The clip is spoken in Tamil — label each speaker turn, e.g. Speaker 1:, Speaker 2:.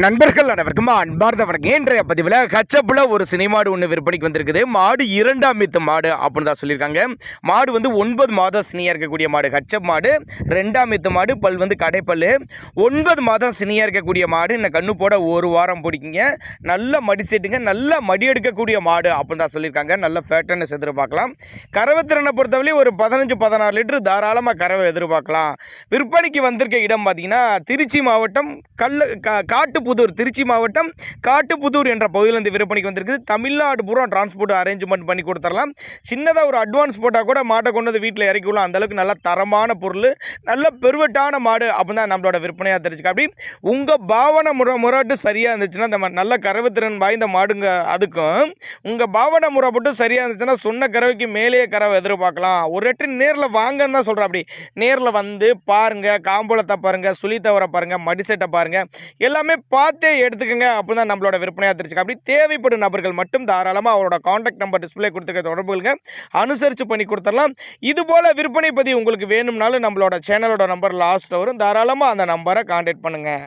Speaker 1: நண்பர்கள் அனைவருக்கும் அன்பார்ந்த வணக்கம். இன்றைய பதிவில் கச்சப்புல ஒரு சினைமாடு ஒன்று விற்பனைக்கு வந்திருக்குது. மாடு 2ஆம் மீத்து மாடு அப்படின்னு தான் சொல்லியிருக்காங்க. மாடு வந்து 9 மாதம் சினியாக இருக்கக்கூடிய மாடு. கச்சப் மாடு 2ஆம் மீத்து மாடு. பல் வந்து கடைப்பல். 9 மாதம் சினியாக இருக்கக்கூடிய மாடு. இன்னும் கண்ணு போட ஒரு வாரம் பிடிக்குங்க. நல்ல மடி செட்டுங்க, நல்ல மடி எடுக்கக்கூடிய மாடு அப்படின்னு தான் சொல்லியிருக்காங்க. நல்ல ஃபேட்டன்னு எதிர்பார்க்கலாம். கறவைத்திறனை பொறுத்தவரை ஒரு 15-16 லிட்டர் தாராளமாக கறவை எதிர்பார்க்கலாம். விற்பனைக்கு வந்திருக்க இடம் பார்த்தீங்கன்னா திருச்சி மாவட்டம் காட்டுப்புதூர். திருச்சி மாவட்டம் காட்டுப்புதூர் என்ற பகுதியிலிருந்து விற்பனைக்கு வந்திருக்குது. தமிழ்நாடு பூரா டிரான்ஸ்போர்ட் அரேஞ்ச்மெண்ட் பண்ணி கொடுத்துடலாம். சின்னதாக ஒரு அட்வான்ஸ் போட்டால் கூட மாட்டை கொண்டு வந்து வீட்டில் இறக்கிவிடலாம். அந்தளவுக்கு நல்ல தரமான பொருள், நல்ல பெருவட்டான மாடு அப்படின்னு தான் நம்மளோட விற்பனையாக தெரிஞ்சுக்க. அப்படி உங்கள் பாவனை முறைட்டு சரியாக இருந்துச்சுன்னா இந்த நல்ல கறவைத்திறன் வாய்ந்த மாடுங்க. அதுக்கும் உங்கள் பாவனை முறைப்பட்டு சரியாக இருந்துச்சுன்னா சொன்ன கறவைக்கு மேலேயே கறவை எதிர்பார்க்கலாம். ஒரு ரெட்டு நேரில் வாங்கன்னு தான் சொல்கிறேன். அப்படி நேரில் வந்து பாருங்கள், காம்பளத்தை பாருங்கள், சுழி தவற பாருங்கள், மடிசெட்டை பாருங்கள், எல்லாமே பார்த்தே எடுத்துக்கங்க அப்படின்னு தான் நம்மளோட விற்பனையாக தெரிஞ்சுக்க. அப்படி தேவைப்படும் நபர்கள் மட்டும் தாராளமாக அவரோட காண்டாக்ட் நம்பர் டிஸ்பிளே கொடுத்துருக்க தொடர்புகளுங்க அனுசரித்து பண்ணி கொடுத்துடலாம். இதுபோல் விற்பனை பதிவு உங்களுக்கு வேணும்னாலும் நம்மளோட சேனலோட நம்பர் லாஸ்ட்டில் வரும். தாராளமாக அந்த நம்பரை காண்டாக்ட் பண்ணுங்கள்.